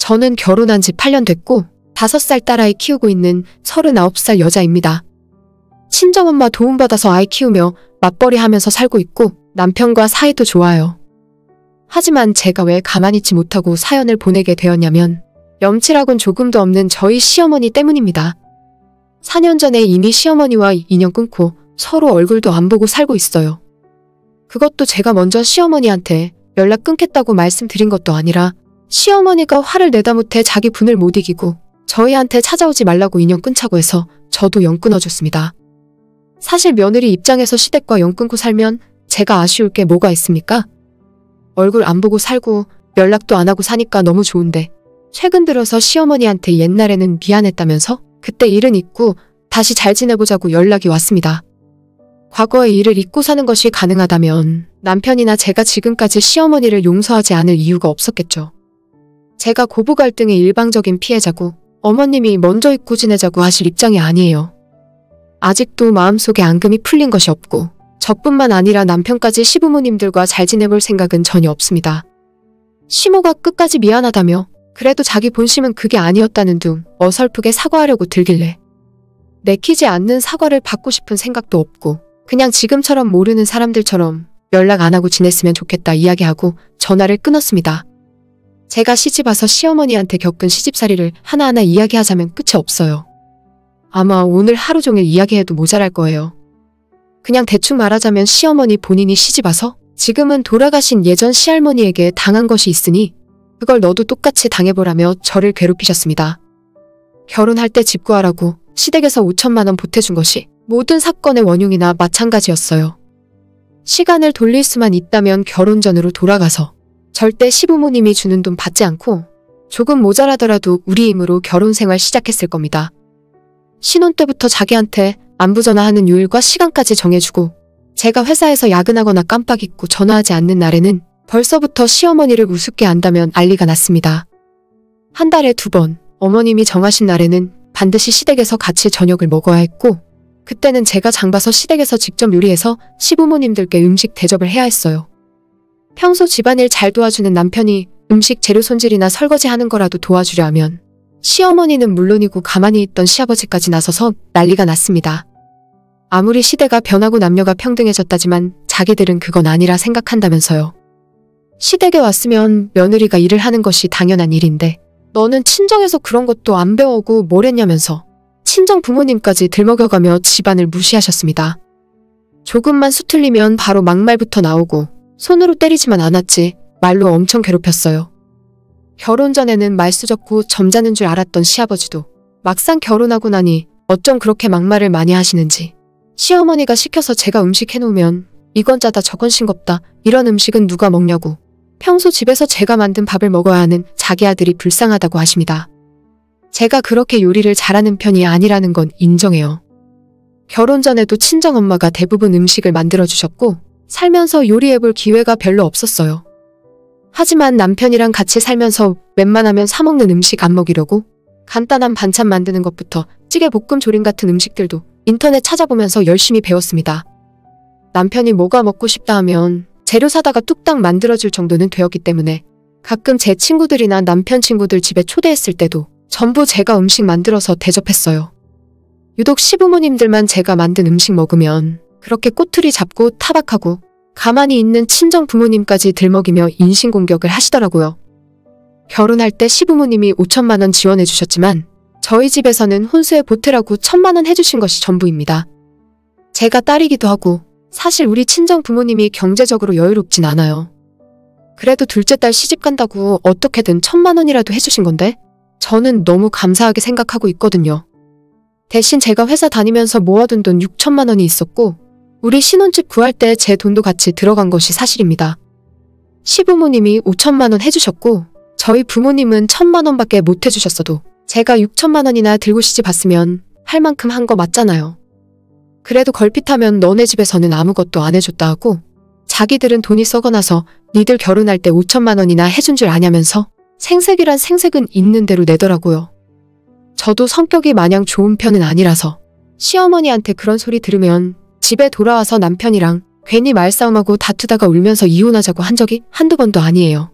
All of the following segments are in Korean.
저는 결혼한 지 8년 됐고 5살 딸아이 키우고 있는 39살 여자입니다. 친정엄마 도움받아서 아이 키우며 맞벌이 하면서 살고 있고 남편과 사이도 좋아요. 하지만 제가 왜 가만히 있지 못하고 사연을 보내게 되었냐면 염치라곤 조금도 없는 저희 시어머니 때문입니다. 4년 전에 이미 시어머니와 인연 끊고 서로 얼굴도 안 보고 살고 있어요. 그것도 제가 먼저 시어머니한테 연락 끊겠다고 말씀드린 것도 아니라 시어머니가 화를 내다 못해 자기 분을 못 이기고 저희한테 찾아오지 말라고 인연 끊자고 해서 저도 연 끊어줬습니다. 사실 며느리 입장에서 시댁과 연 끊고 살면 제가 아쉬울 게 뭐가 있습니까? 얼굴 안 보고 살고 연락도 안 하고 사니까 너무 좋은데 최근 들어서 시어머니한테 옛날에는 미안했다면서 그때 일은 잊고 다시 잘 지내보자고 연락이 왔습니다. 과거의 일을 잊고 사는 것이 가능하다면 남편이나 제가 지금까지 시어머니를 용서하지 않을 이유가 없었겠죠. 제가 고부 갈등의 일방적인 피해자고 어머님이 먼저 잊고 지내자고 하실 입장이 아니에요. 아직도 마음속에 앙금이 풀린 것이 없고 저뿐만 아니라 남편까지 시부모님들과 잘 지내볼 생각은 전혀 없습니다. 시모가 끝까지 미안하다며 그래도 자기 본심은 그게 아니었다는 둥 어설프게 사과하려고 들길래 내키지 않는 사과를 받고 싶은 생각도 없고 그냥 지금처럼 모르는 사람들처럼 연락 안 하고 지냈으면 좋겠다 이야기하고 전화를 끊었습니다. 제가 시집와서 시어머니한테 겪은 시집살이를 하나하나 이야기하자면 끝이 없어요. 아마 오늘 하루 종일 이야기해도 모자랄 거예요. 그냥 대충 말하자면 시어머니 본인이 시집와서 지금은 돌아가신 예전 시할머니에게 당한 것이 있으니 그걸 너도 똑같이 당해보라며 저를 괴롭히셨습니다. 결혼할 때 집 구하라고 시댁에서 5천만 원 보태준 것이 모든 사건의 원흉이나 마찬가지였어요. 시간을 돌릴 수만 있다면 결혼 전으로 돌아가서 절대 시부모님이 주는 돈 받지 않고 조금 모자라더라도 우리 힘으로 결혼 생활 시작했을 겁니다. 신혼 때부터 자기한테 안부 전화하는 요일과 시간까지 정해주고 제가 회사에서 야근하거나 깜빡 잊고 전화하지 않는 날에는 벌써부터 시어머니를 우습게 안다면 난리가 났습니다. 한 달에 2번 어머님이 정하신 날에는 반드시 시댁에서 같이 저녁을 먹어야 했고 그때는 제가 장봐서 시댁에서 직접 요리해서 시부모님들께 음식 대접을 해야 했어요. 평소 집안일 잘 도와주는 남편이 음식 재료 손질이나 설거지 하는 거라도 도와주려 하면 시어머니는 물론이고 가만히 있던 시아버지까지 나서서 난리가 났습니다. 아무리 시대가 변하고 남녀가 평등해졌다지만 자기들은 그건 아니라 생각한다면서요. 시댁에 왔으면 며느리가 일을 하는 것이 당연한 일인데 너는 친정에서 그런 것도 안 배워오고 뭘 했냐면서 친정 부모님까지 들먹여가며 집안을 무시하셨습니다. 조금만 수틀리면 바로 막말부터 나오고 손으로 때리지만 않았지 말로 엄청 괴롭혔어요. 결혼 전에는 말수 적고 점잖은 줄 알았던 시아버지도 막상 결혼하고 나니 어쩜 그렇게 막말을 많이 하시는지 시어머니가 시켜서 제가 음식 해놓으면 이건 짜다 저건 싱겁다 이런 음식은 누가 먹냐고 평소 집에서 제가 만든 밥을 먹어야 하는 자기 아들이 불쌍하다고 하십니다. 제가 그렇게 요리를 잘하는 편이 아니라는 건 인정해요. 결혼 전에도 친정엄마가 대부분 음식을 만들어주셨고 살면서 요리해볼 기회가 별로 없었어요. 하지만 남편이랑 같이 살면서 웬만하면 사먹는 음식 안 먹이려고 간단한 반찬 만드는 것부터 찌개, 볶음, 조림 같은 음식들도 인터넷 찾아보면서 열심히 배웠습니다. 남편이 뭐가 먹고 싶다 하면 재료 사다가 뚝딱 만들어줄 정도는 되었기 때문에 가끔 제 친구들이나 남편 친구들 집에 초대했을 때도 전부 제가 음식 만들어서 대접했어요. 유독 시부모님들만 제가 만든 음식 먹으면 그렇게 꼬투리 잡고 타박하고 가만히 있는 친정 부모님까지 들먹이며 인신공격을 하시더라고요. 결혼할 때 시부모님이 5천만 원 지원해 주셨지만 저희 집에서는 혼수에 보태라고 1,000만 원 해주신 것이 전부입니다. 제가 딸이기도 하고 사실 우리 친정 부모님이 경제적으로 여유롭진 않아요. 그래도 둘째 딸 시집 간다고 어떻게든 1,000만 원이라도 해주신 건데 저는 너무 감사하게 생각하고 있거든요. 대신 제가 회사 다니면서 모아둔 돈 6천만 원이 있었고 우리 신혼집 구할 때 제 돈도 같이 들어간 것이 사실입니다. 시부모님이 5천만 원 해주셨고 저희 부모님은 1,000만 원밖에 못 해주셨어도 제가 6천만 원이나 들고 시집 왔으면 할 만큼 한 거 맞잖아요. 그래도 걸핏하면 너네 집에서는 아무것도 안 해줬다 하고 자기들은 돈이 썩어나서 니들 결혼할 때 5천만 원이나 해준 줄 아냐면서 생색이란 생색은 있는 대로 내더라고요. 저도 성격이 마냥 좋은 편은 아니라서 시어머니한테 그런 소리 들으면 집에 돌아와서 남편이랑 괜히 말싸움하고 다투다가 울면서 이혼하자고 한 적이 한두 번도 아니에요.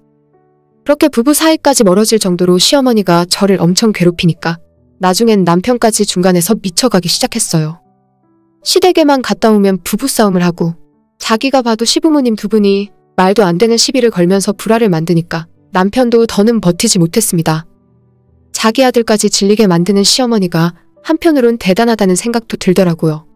그렇게 부부 사이까지 멀어질 정도로 시어머니가 저를 엄청 괴롭히니까 나중엔 남편까지 중간에서 미쳐가기 시작했어요. 시댁에만 갔다 오면 부부싸움을 하고 자기가 봐도 시부모님 두 분이 말도 안 되는 시비를 걸면서 불화를 만드니까 남편도 더는 버티지 못했습니다. 자기 아들까지 질리게 만드는 시어머니가 한편으론 대단하다는 생각도 들더라고요.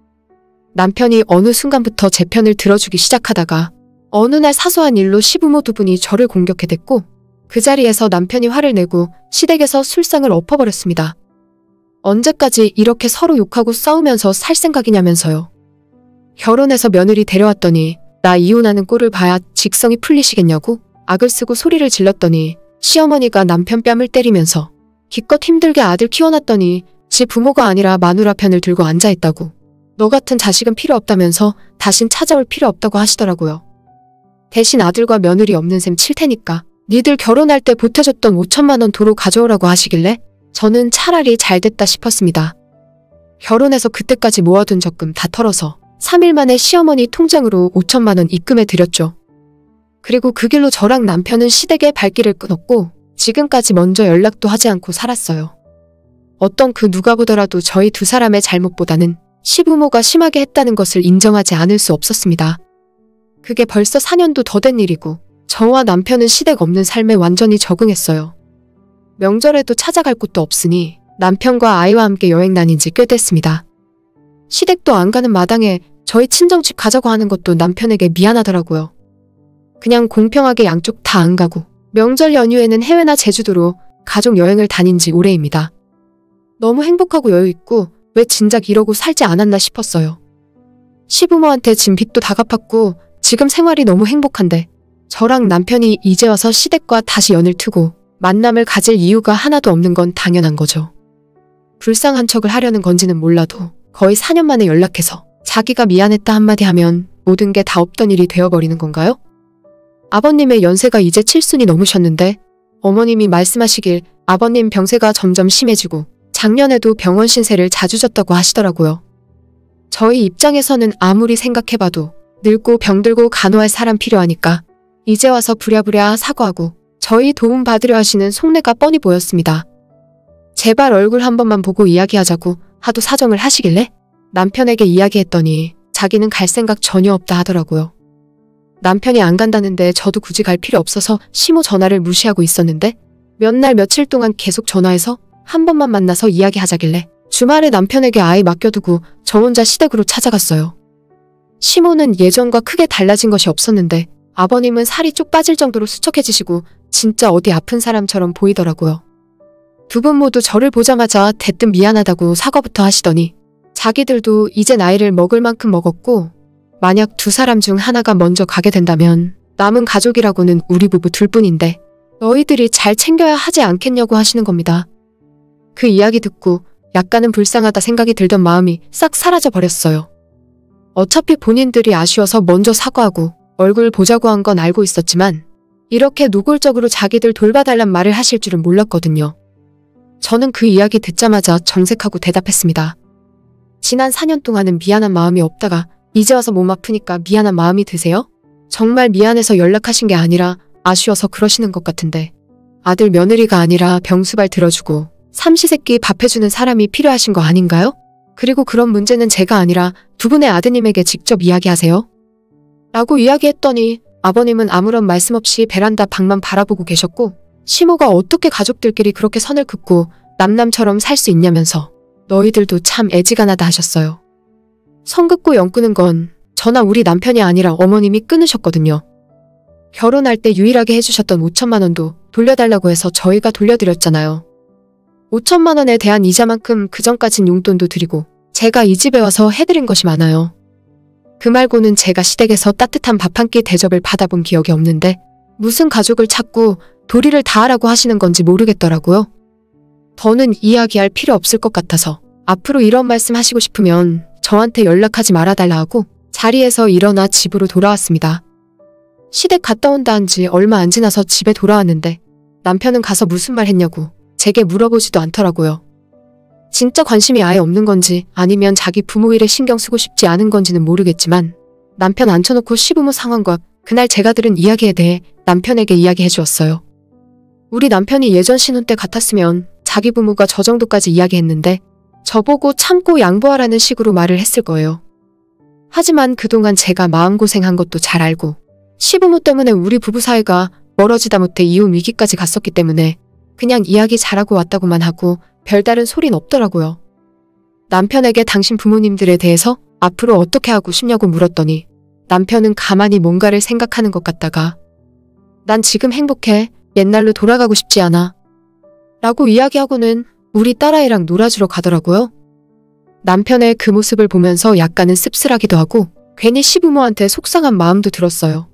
남편이 어느 순간부터 제 편을 들어주기 시작하다가 어느 날 사소한 일로 시부모 두 분이 저를 공격해 댔고 그 자리에서 남편이 화를 내고 시댁에서 술상을 엎어버렸습니다. 언제까지 이렇게 서로 욕하고 싸우면서 살 생각이냐면서요. 결혼해서 며느리 데려왔더니 나 이혼하는 꼴을 봐야 직성이 풀리시겠냐고 악을 쓰고 소리를 질렀더니 시어머니가 남편 뺨을 때리면서 기껏 힘들게 아들 키워놨더니 지 부모가 아니라 마누라 편을 들고 앉아있다고 너 같은 자식은 필요 없다면서 다신 찾아올 필요 없다고 하시더라고요. 대신 아들과 며느리 없는 셈 칠 테니까 니들 결혼할 때 보태줬던 5천만 원 도로 가져오라고 하시길래 저는 차라리 잘됐다 싶었습니다. 결혼해서 그때까지 모아둔 적금 다 털어서 3일 만에 시어머니 통장으로 5천만 원 입금해 드렸죠. 그리고 그 길로 저랑 남편은 시댁에 발길을 끊었고 지금까지 먼저 연락도 하지 않고 살았어요. 어떤 그 누가 보더라도 저희 두 사람의 잘못보다는 시부모가 심하게 했다는 것을 인정하지 않을 수 없었습니다. 그게 벌써 4년도 더 된 일이고 저와 남편은 시댁 없는 삶에 완전히 적응했어요. 명절에도 찾아갈 곳도 없으니 남편과 아이와 함께 여행 다닌 지 꽤 됐습니다. 시댁도 안 가는 마당에 저희 친정집 가자고 하는 것도 남편에게 미안하더라고요. 그냥 공평하게 양쪽 다 안 가고 명절 연휴에는 해외나 제주도로 가족 여행을 다닌 지 오래입니다. 너무 행복하고 여유있고 왜 진작 이러고 살지 않았나 싶었어요. 시부모한테 진 빚도 다 갚았고 지금 생활이 너무 행복한데 저랑 남편이 이제 와서 시댁과 다시 연을 트고 만남을 가질 이유가 하나도 없는 건 당연한 거죠. 불쌍한 척을 하려는 건지는 몰라도 거의 4년 만에 연락해서 자기가 미안했다 한마디 하면 모든 게 다 없던 일이 되어버리는 건가요? 아버님의 연세가 이제 7순이 넘으셨는데 어머님이 말씀하시길 아버님 병세가 점점 심해지고 작년에도 병원 신세를 자주 졌다고 하시더라고요. 저희 입장에서는 아무리 생각해봐도 늙고 병들고 간호할 사람 필요하니까 이제 와서 부랴부랴 사과하고 저희 도움 받으려 하시는 속내가 뻔히 보였습니다. 제발 얼굴 한 번만 보고 이야기하자고 하도 사정을 하시길래 남편에게 이야기했더니 자기는 갈 생각 전혀 없다 하더라고요. 남편이 안 간다는데 저도 굳이 갈 필요 없어서 시모 전화를 무시하고 있었는데 몇 날 며칠 동안 계속 전화해서 한 번만 만나서 이야기하자길래 주말에 남편에게 아이 맡겨두고 저 혼자 시댁으로 찾아갔어요. 시모는 예전과 크게 달라진 것이 없었는데 아버님은 살이 쭉 빠질 정도로 수척해지시고 진짜 어디 아픈 사람처럼 보이더라고요. 두 분 모두 저를 보자마자 대뜸 미안하다고 사과부터 하시더니 자기들도 이제 나이를 먹을 만큼 먹었고 만약 두 사람 중 하나가 먼저 가게 된다면 남은 가족이라고는 우리 부부 둘뿐인데 너희들이 잘 챙겨야 하지 않겠냐고 하시는 겁니다. 그 이야기 듣고 약간은 불쌍하다 생각이 들던 마음이 싹 사라져 버렸어요. 어차피 본인들이 아쉬워서 먼저 사과하고 얼굴 보자고 한 건 알고 있었지만 이렇게 노골적으로 자기들 돌봐달란 말을 하실 줄은 몰랐거든요. 저는 그 이야기 듣자마자 정색하고 대답했습니다. 지난 4년 동안은 미안한 마음이 없다가 이제 와서 몸 아프니까 미안한 마음이 드세요? 정말 미안해서 연락하신 게 아니라 아쉬워서 그러시는 것 같은데 아들 며느리가 아니라 병수발 들어주고 삼시세끼 밥 해주는 사람이 필요하신 거 아닌가요? 그리고 그런 문제는 제가 아니라 두 분의 아드님에게 직접 이야기하세요. 라고 이야기했더니 아버님은 아무런 말씀 없이 베란다 밖만 바라보고 계셨고 시모가 어떻게 가족들끼리 그렇게 선을 긋고 남남처럼 살 수 있냐면서 너희들도 참 애지간하다 하셨어요. 선 긋고 연 끄는 건 저나 우리 남편이 아니라 어머님이 끊으셨거든요. 결혼할 때 유일하게 해주셨던 5천만 원도 돌려달라고 해서 저희가 돌려드렸잖아요. 5천만 원에 대한 이자만큼 그전까진 용돈도 드리고 제가 이 집에 와서 해드린 것이 많아요. 그 말고는 제가 시댁에서 따뜻한 밥 한 끼 대접을 받아본 기억이 없는데 무슨 가족을 찾고 도리를 다하라고 하시는 건지 모르겠더라고요. 더는 이야기할 필요 없을 것 같아서 앞으로 이런 말씀 하시고 싶으면 저한테 연락하지 말아달라 하고 자리에서 일어나 집으로 돌아왔습니다. 시댁 갔다 온다 한지 얼마 안 지나서 집에 돌아왔는데 남편은 가서 무슨 말 했냐고 제게 물어보지도 않더라고요. 진짜 관심이 아예 없는 건지 아니면 자기 부모 일에 신경 쓰고 싶지 않은 건지는 모르겠지만 남편 앉혀놓고 시부모 상황과 그날 제가 들은 이야기에 대해 남편에게 이야기해 주었어요. 우리 남편이 예전 신혼 때 같았으면 자기 부모가 저 정도까지 이야기했는데 저보고 참고 양보하라는 식으로 말을 했을 거예요. 하지만 그동안 제가 마음고생한 것도 잘 알고 시부모 때문에 우리 부부 사이가 멀어지다 못해 이혼 위기까지 갔었기 때문에 그냥 이야기 잘하고 왔다고만 하고 별다른 소린 없더라고요. 남편에게 당신 부모님들에 대해서 앞으로 어떻게 하고 싶냐고 물었더니 남편은 가만히 뭔가를 생각하는 것 같다가 난 지금 행복해. 옛날로 돌아가고 싶지 않아. 라고 이야기하고는 우리 딸아이랑 놀아주러 가더라고요. 남편의 그 모습을 보면서 약간은 씁쓸하기도 하고 괜히 시부모한테 속상한 마음도 들었어요.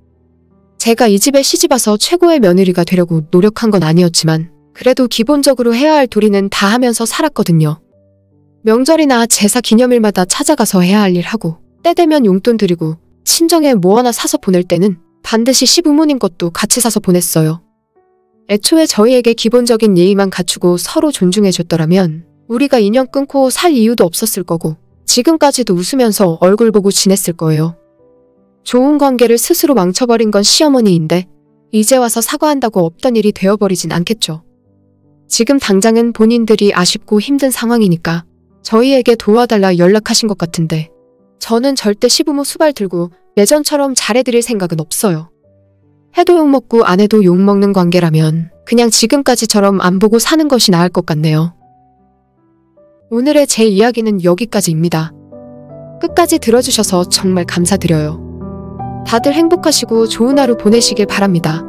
제가 이 집에 시집와서 최고의 며느리가 되려고 노력한 건 아니었지만 그래도 기본적으로 해야 할 도리는 다 하면서 살았거든요. 명절이나 제사 기념일마다 찾아가서 해야 할 일 하고 때 되면 용돈 드리고 친정에 뭐 하나 사서 보낼 때는 반드시 시부모님 것도 같이 사서 보냈어요. 애초에 저희에게 기본적인 예의만 갖추고 서로 존중해줬더라면 우리가 인연 끊고 살 이유도 없었을 거고 지금까지도 웃으면서 얼굴 보고 지냈을 거예요. 좋은 관계를 스스로 망쳐버린 건 시어머니인데 이제 와서 사과한다고 없던 일이 되어버리진 않겠죠. 지금 당장은 본인들이 아쉽고 힘든 상황이니까 저희에게 도와달라 연락하신 것 같은데 저는 절대 시부모 수발 들고 예전처럼 잘해드릴 생각은 없어요. 해도 욕먹고 안 해도 욕먹는 관계라면 그냥 지금까지처럼 안 보고 사는 것이 나을 것 같네요. 오늘의 제 이야기는 여기까지입니다. 끝까지 들어주셔서 정말 감사드려요. 다들 행복하시고 좋은 하루 보내시길 바랍니다.